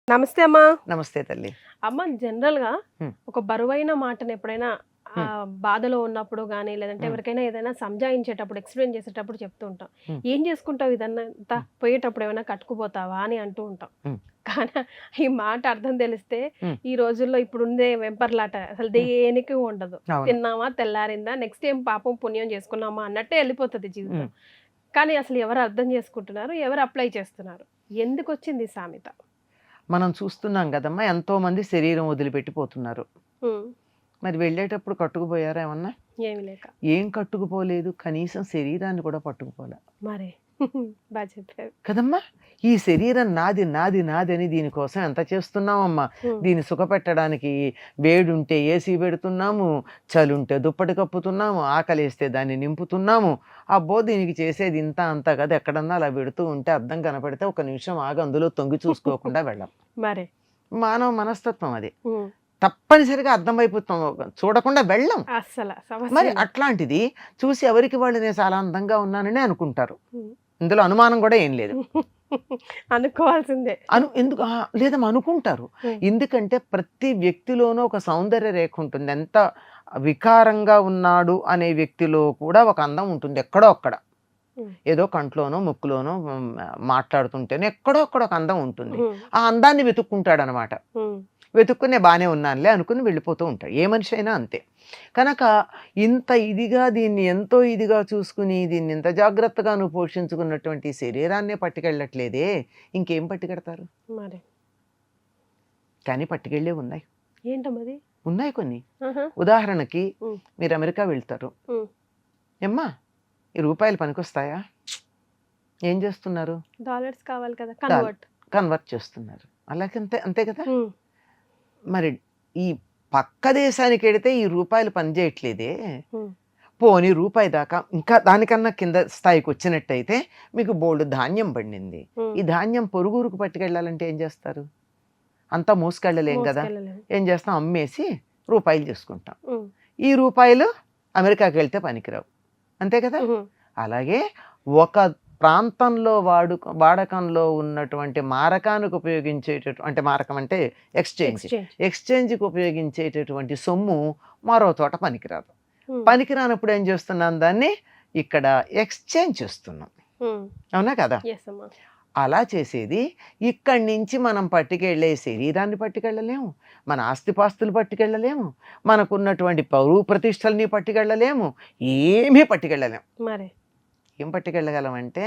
నమస్తే అమ్మా. నమస్తే తల్లి. అమ్మ, జనరల్ గా ఒక బరువైన మాటను ఎప్పుడైనా బాధలో ఉన్నప్పుడు గానీ, లేదంటే ఎవరికైనా ఏదైనా సంజాయించేటప్పుడు, ఎక్స్ప్లెయిన్ చేసేటప్పుడు చెప్తూ ఉంటాం. ఏం చేసుకుంటావు ఇదంతా, పోయేటప్పుడు ఏమైనా కట్టుకుపోతావా అని అంటూ ఉంటాం. కానీ ఈ మాట అర్థం తెలిస్తే ఈ రోజుల్లో ఇప్పుడుండే వెంపర్లాట అసలు దేనికి ఉండదు. తిన్నామా, తెల్లారిందా, నెక్స్ట్ ఏం పాపం పుణ్యం చేసుకున్నామా అన్నట్టే వెళ్ళిపోతుంది జీవితం. కానీ అసలు ఎవరు అర్థం చేసుకుంటున్నారు, ఎవరు అప్లై చేస్తున్నారు, ఎందుకు వచ్చింది సామెత? మనం చూస్తున్నాం కదమ్మా, ఎంతో మంది శరీరం వదిలిపెట్టిపోతున్నారు. మరి వెళ్ళేటప్పుడు కట్టుకుపోయారా ఏమన్నా? ఏమి లేక. ఏం కట్టుకుపోలేదు, కనీసం శరీరాన్ని కూడా పట్టుకుపోలే. మరే బాగా చెప్పారు కదమ్మా. ఈ శరీరం నాది నాది నాది అని దీనికోసం ఎంత చేస్తున్నామమ్మా. దీన్ని సుఖపెట్టడానికి వేడుంటే ఏసీ పెడుతున్నాము, చలుంటే దుప్పటి కప్పుతున్నాము, ఆకలిస్తే దాన్ని నింపుతున్నాము. అబ్బో దీనికి చేసేది ఇంత అంతా కదా, ఎక్కడన్నా అలా పెడుతూ ఉంటే అర్థం కనపడితే ఒక నిమిషం ఆగి అందులో తొంగి చూసుకోకుండా వెళ్ళాం. మరే మానవ మనస్తత్వం అది. తప్పనిసరిగా అర్థమైపోతాం, చూడకుండా వెళ్ళం అసలు. మరి అట్లాంటిది చూసి ఎవరికి వాళ్ళు నేను చాలా అందంగా ఉన్నానని అనుకుంటారు. ఇందులో అనుమానం కూడా ఏం లేదు. అనుకోవాల్సిందే. ఎందుకు లేదమ్మా, అనుకుంటారు. ఎందుకంటే ప్రతి వ్యక్తిలోనూ ఒక సౌందర్య రేఖ ఉంటుంది. ఎంత వికారంగా ఉన్నాడు అనే వ్యక్తిలో కూడా ఒక అందం ఉంటుంది. ఎక్కడో అక్కడ, ఏదో కంట్లోనో ముక్కులోనో మాట్లాడుతుంటేనే ఎక్కడో అక్కడ ఒక అందం ఉంటుంది. ఆ అందాన్ని వెతుక్కుంటాడు అనమాట. వెతుక్కునే బాగానే ఉన్నానులే అనుకుని వెళ్ళిపోతూ ఉంటాడు. ఏ మనిషి అయినా అంతే. కనుక ఇంత ఇదిగా దీన్ని ఎంతో ఇదిగా చూసుకుని దీన్ని ఇంత జాగ్రత్తగా నువ్వు పోషించుకున్నటువంటి శరీరాన్నే పట్టుకెళ్ళట్లేదే, ఇంకేం పట్టుకెడతారు? మరి కానీ పట్టుకెళ్ళే ఉన్నాయి. ఏంటమ్మది? ఉన్నాయి కొన్ని. ఉదాహరణకి మీరు అమెరికా వెళ్తారు. ఏమ్మా ఈ రూపాయలు పనికొస్తాయా? ఏం చేస్తున్నారు? డాలర్స్ కావాలి కదా, కన్వర్ట్ చేస్తున్నారు. అలాగే అంతే కదా. మరి ఈ పక్క దేశానికి వెడితే ఈ రూపాయలు పనిచేయట్లేదే, పోనీ రూపాయి దాకా ఇంకా దానికన్నా కింద స్థాయికి వచ్చినట్టయితే మీకు బోల్డ్ ధాన్యం పండింది. ఈ ధాన్యం పొరుగురుకు పట్టుకెళ్ళాలంటే ఏం చేస్తారు? అంతా మోసుకెళ్ళలేం కదా. ఏం చేస్తాం? అమ్మేసి రూపాయలు చేసుకుంటాం. ఈ రూపాయలు అమెరికాకి వెళ్తే పనికిరావు, అంతే కదా. అలాగే ఒక ప్రాంతంలో వాడకంలో ఉన్నటువంటి మారకానికి ఉపయోగించేటటువంటి, మారకం అంటే ఎక్స్చేంజ్కి ఉపయోగించేటటువంటి సొమ్ము మరో చోట పనికిరాదు. పనికిరానప్పుడు ఏం చేస్తున్నాం? దాన్ని ఇక్కడ ఎక్స్చేంజ్ చేస్తున్నాం, అవునా కదా. అలా చేసేది ఇక్కడి నుంచి మనం పట్టుకెళ్ళే శరీరాన్ని పట్టుకెళ్ళలేము, మన ఆస్తిపాస్తులు పట్టుకెళ్ళలేము, మనకున్నటువంటి పౌరు ప్రతిష్టల్ని పట్టుకెళ్ళలేము, ఏమీ పట్టుకెళ్ళలేము. మరి ఏం పట్టుకెళ్ళగలం అంటే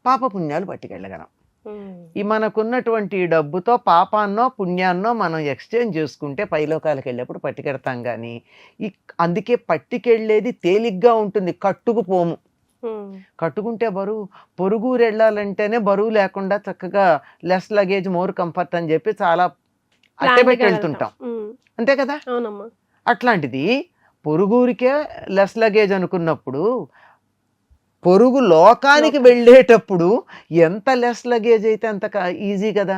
పాపపుణ్యాలు పట్టుకెళ్ళగలం. ఈ మనకున్నటువంటి డబ్బుతో పాపాన్నో పుణ్యాన్నో మనం ఎక్స్చేంజ్ చేసుకుంటే పైలోకాలకు వెళ్ళేప్పుడు పట్టుకెడతాం. కానీ అందుకే పట్టుకెళ్ళేది తేలిగ్గా ఉంటుంది, కట్టుకుపోము. కట్టుకుంటే బరువు. పొరుగురు వెళ్ళాలంటేనే బరువు లేకుండా చక్కగా లెస్ లగేజ్ మోర్ కంఫర్ట్ అని చెప్పి చాలా అట్టెపెట్టి వెళ్తుంటాం, అంతే కదా. అట్లాంటిది పొరుగురికే లెస్ లగేజ్ అనుకున్నప్పుడు పొరుగు లోకానికి వెళ్ళేటప్పుడు ఎంత లెస్ లగేజ్ అయితే అంత ఈజీ కదా.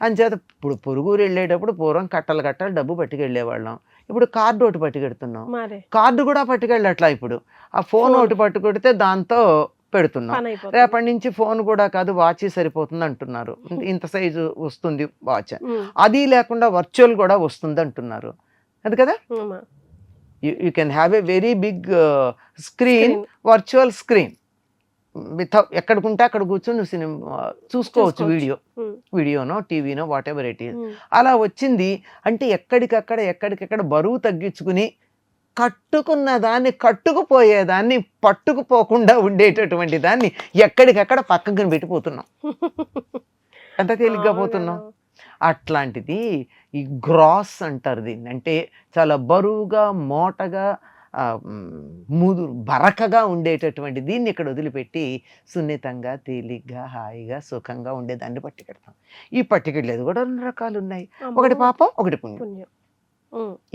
అంచేత ఇప్పుడు పొరుగురు వెళ్ళేటప్పుడు పూర్వం కట్టలు డబ్బు పట్టుకెళ్ళేవాళ్ళం. ఇప్పుడు కార్డు ఒకటి పట్టుకెడుతున్నాం. కార్డు కూడా పట్టుకెళ్ళట్లా. ఇప్పుడు ఆ ఫోన్ ఒకటి పట్టుకొడితే దాంతో పెడుతున్నాం. రేపటి నుంచి ఫోన్ కూడా కాదు, వాచ్ సరిపోతుంది అంటున్నారు. ఇంత సైజు వస్తుంది వాచ్, అది లేకుండా వర్చువల్ కూడా వస్తుంది అంటున్నారు, అది కదా. You can have a very big screen, virtual screen. ఎక్కడికుంటే అక్కడ కూర్చొని నువ్వు సినిమా చూసుకోవచ్చు, వీడియోనో టీవీనో వాట్ ఎవర్ ఇట్ ఈస్. అలా వచ్చింది అంటే ఎక్కడికక్కడ బరువు తగ్గించుకుని కట్టుకున్న దాన్ని, కట్టుకుపోయేదాన్ని, పట్టుకుపోకుండా ఉండేటటువంటి దాన్ని ఎక్కడికక్కడ పక్కకు పెట్టిపోతున్నాం. ఎంత తేలిగ్గా పోతున్నాం. అట్లాంటిది ఈ గ్రాస్ అంటారు దీన్ని. అంటే చాలా బరువుగా, మోటగా, బరకగా ఉండేటటువంటి దీన్ని ఇక్కడ వదిలిపెట్టి సున్నితంగా, తేలిగ్గా, హాయిగా, సుఖంగా ఉండేదాన్ని పట్టుకెడతాం. ఈ పట్టుకెళ్ళేది కూడా 2 రకాలు ఉన్నాయి. ఒకటి పాపం, ఒకటి పుణ్యం.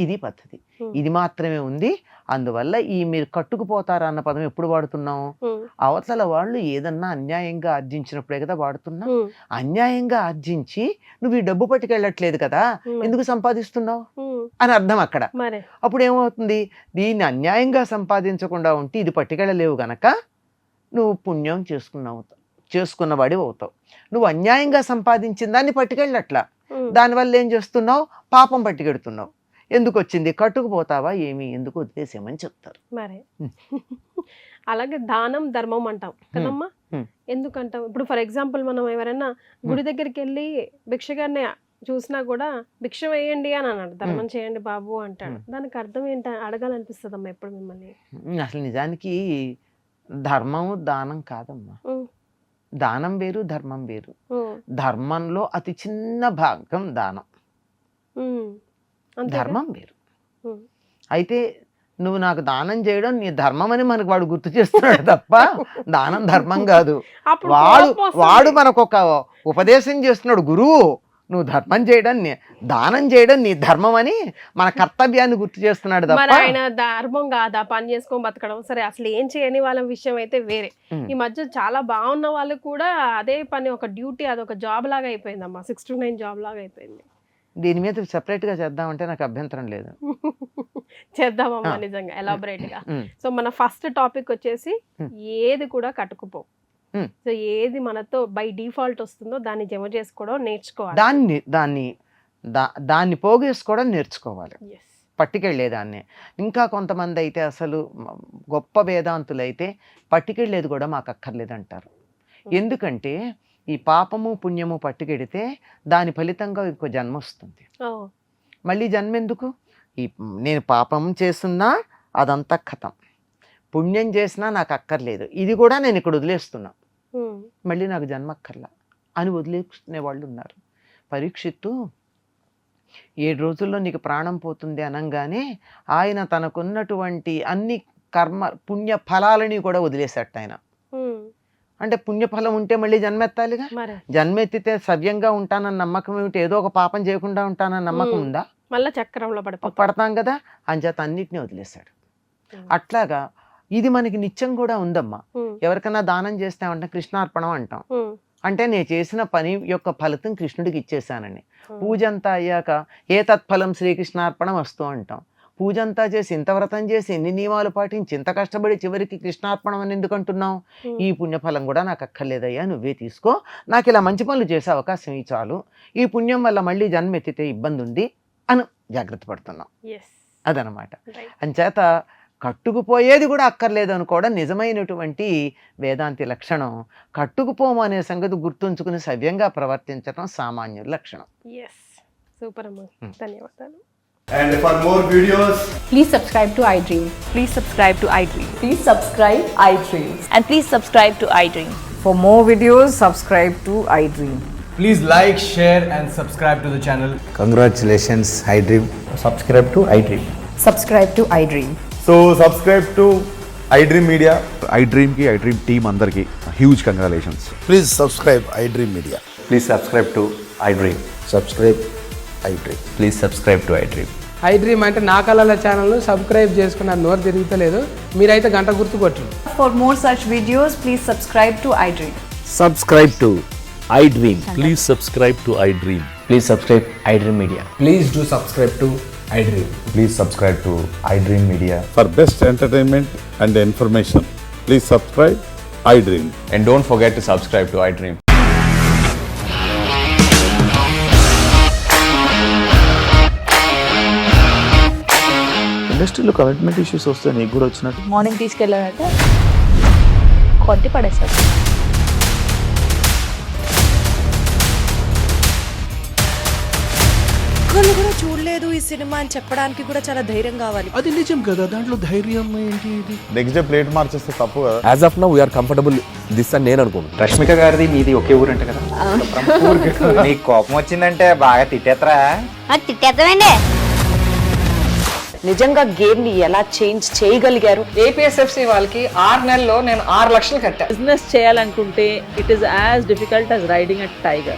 ఇది పద్ధతి. ఇది మాత్రమే ఉంది. అందువల్ల ఈ మీరు కట్టుకుపోతారా అన్న పదం ఎప్పుడు వాడుతున్నాం? అవతల వాళ్ళు ఏదన్నా అన్యాయంగా ఆర్జించినప్పుడే కదా వాడుతున్నాం. అన్యాయంగా ఆర్జించి నువ్వు ఈ డబ్బు పట్టుకెళ్ళట్లేదు కదా, ఎందుకు సంపాదిస్తున్నావు అని అర్థం అక్కడ. అప్పుడు ఏమవుతుంది? దీన్ని అన్యాయంగా సంపాదించకుండా ఉంటే ఇది పట్టుకెళ్ళలేవు గనక నువ్వు పుణ్యం చేసుకున్నవాడి అవుతావు. నువ్వు అన్యాయంగా సంపాదించిన దాన్ని పట్టుకెళ్ళట్లా, దానివల్ల ఏం చేస్తున్నావు, పాపం పట్టుకెడుతున్నావు. ఎందుకు వచ్చింది, కట్టుకుపోతావా ఏమి, ఎందుకు వదిలేసేమని చెప్తారు. మరి అలాగే దానం ధర్మం అంటాం కదమ్మా, ఎందుకంటాం? ఇప్పుడు ఫర్ ఎగ్జాంపుల్ మనం ఎవరైనా గుడి దగ్గరికి వెళ్ళి భిక్షగారిని చూసినా కూడా భిక్ష వేయండి అని అన్నాడు, ధర్మం చేయండి బాబు అంటాడు. దానికి అర్థం ఏంటి అడగాలనిపిస్తుంది అమ్మా ఎప్పుడు మిమ్మల్ని. అసలు నిజానికి ధర్మం దానం కాదమ్మా, దానం వేరు ధర్మం వేరు. ధర్మంలో అతి చిన్న భాగం దానం, ధర్మం వేరు. అయితే నువ్వు నాకు దానం చేయడం నీ ధర్మం అని మనకు వాడు గుర్తు చేస్తున్నాడు తప్ప దానం ధర్మం కాదు. వాడు మనకు ఒక ఉపదేశం చేస్తున్నాడు, గురువు నువ్వు ధర్మం చేయడం దానం చేయడం నీ ధర్మం అని మన కర్తవ్యాన్ని గుర్తు చేస్తున్నాడు తప్ప. ఆయన ధర్మం కాదా పని చేసుకొని బతకడం? సరే, అసలు ఏం చేయని వాళ్ళ విషయం అయితే వేరే. ఈ మధ్య చాలా బాగున్న వాళ్ళు కూడా అదే పని ఒక డ్యూటీ, అదొక జాబ్ లాగా అయిపోయిందమ్మా, 6 to 9 జాబ్ లాగా అయిపోయింది. దీని మీద సెపరేట్ గా చేద్దామంటే నాకు అభ్యంతరం లేదు. చేద్దామమ్మా నిజంగా ఎలాబరేట్ గా. సో మన ఫస్ట్ టాపిక్ వచ్చేసి ఏది కూడా కట్టుకుపో. సో ఏది మనతో బై డిఫాల్ట్ వస్తుందో దాన్ని జమ చేసుకోవడం నేర్చుకోవాలి, దాన్ని పోగేసుకోవడం నేర్చుకోవాలి, పట్టుకెళ్ళేదాన్ని. ఇంకా కొంతమంది అయితే అసలు గొప్ప వేదాంతులు అయితే పట్టుకెళ్ళేది కూడా మాకు అక్కర్లేదు అంటారు. ఎందుకంటే ఈ పాపము పుణ్యము పట్టుకెడితే దాని ఫలితంగా ఇంకో జన్మ వస్తుంది. మళ్ళీ జన్మ ఎందుకు? నేను పాపం చేస్తున్నా అదంతా కథం, పుణ్యం చేసినా నాకు అక్కర్లేదు, ఇది కూడా నేను ఇక్కడ వదిలేస్తున్నా, మళ్ళీ నాకు జన్మ అక్కర్లా అని వదిలేసుకునే వాళ్ళు ఉన్నారు. పరీక్షిత్తు 7 రోజుల్లో నీకు ప్రాణం పోతుంది అనగానే ఆయన తనకున్నటువంటి అన్ని కర్మ పుణ్య ఫలాలని కూడా వదిలేసేట ఆయన. అంటే పుణ్యఫలం ఉంటే మళ్ళీ జన్మెత్తాలిగా, జన్మెత్తితే సవ్యంగా ఉంటానన్న నమ్మకం ఏమిటి? ఏదో ఒక పాపం చేయకుండా ఉంటానన్న నమ్మకం ఉందా? మళ్ళీ చక్రంలో పడతాం కదా, అంచేత అన్నిటినీ వదిలేశాడు. అట్లాగా ఇది మనకి నిత్యం కూడా ఉందమ్మా. ఎవరికైనా దానం చేస్తామంటే కృష్ణార్పణం అంటాం, అంటే నేను చేసిన పని యొక్క ఫలితం కృష్ణుడికి ఇచ్చేసానని. పూజ అంతా అయ్యాక ఏ తత్ఫలం శ్రీకృష్ణార్పణం వస్తూ అంటాం. పూజ అంతా చేసి ఇంత వ్రతం చేసి ఎన్ని నియమాలు పాటించి ఇంత కష్టపడి చివరికి కృష్ణార్పణం అని ఎందుకు అంటున్నావు? ఈ పుణ్యఫలం కూడా నాకు అక్కర్లేదయ్యా, నువ్వే తీసుకో, నాకు ఇలా మంచి పనులు చేసే అవకాశం ఈ చాలు, ఈ పుణ్యం వల్ల మళ్ళీ జన్మ ఎత్తితే ఇబ్బంది ఉంది అని జాగ్రత్త పడుతున్నాం. అదనమాట. అంచేత కట్టుకుపోయేది కూడా అక్కర్లేదు అనుకోవడం నిజమైనటువంటి వేదాంతి లక్షణం. కట్టుకుపోము అనే సంగతి గుర్తుంచుకుని సవ్యంగా ప్రవర్తించడం సామాన్యుల లక్షణం. సూపర్ అమ్మా, ధన్యవాదాలు. And for more videos, please subscribe to iDream. Please subscribe to iDream. Please subscribe iDream. And please subscribe to iDream. For more videos, subscribe to iDream. please like, share and subscribe to the channel. Congratulations, iDream. Subscribe to iDream. Subscribe to iDream. So subscribe to iDream Media. iDream team andarki huge congratulations. Please subscribe iDream Media. Please subscribe to iDream. Subscribe iDream. Please subscribe to iDream. iDream అంటే నా కళల ఛానల్ను subscribe చేసుకున్న నోరు తిరుగుతలేదు, మీరైతే గంట గుర్తు కొట్టండి. For more such videos, please subscribe to iDream. Subscribe to iDream. Please subscribe to iDream. Please subscribe iDream Media. Please do subscribe to iDream. Please subscribe to iDream Media. For best entertainment and information, please subscribe iDream. And don't forget to subscribe to iDream. ఇండస్ట్రీలో commitment issues వస్తే నీకు కూడా వచ్చినట్టు morning తీసుకెళ్ళారంటే కొట్టి పడేశారు. ఒక్కళ్ళు కూడా చూడలేదు ఈ సినిమా అని చెప్పడానికి కూడా చాలా ధైర్యం కావాలి. అది నిజం కదా, దాంట్లో ధైర్యం ఏంటి? ఇది నెక్స్ట్ డే ప్లేట్ మార్చేస్తే తప్పు కదా. As of now we are comfortable this అని నేను అనుకుంటున్నాను. రష్మిక గారిది మీది ఒకే ఊరు అంట కదా? నీకు కోపం వచ్చిందంటే బాగా తిట్టేత్తరా? తిట్టేద్దామండి. నిజంగా గేమ్ ని ఎలా చేంజ్ చేయగలిగారు? APSFC వాళ్ళకి 6 నెలల్లో నేను 6 లక్షలు కట్టా. బిజినెస్ చేయాలనుకుంటే it is as difficult as riding a tiger.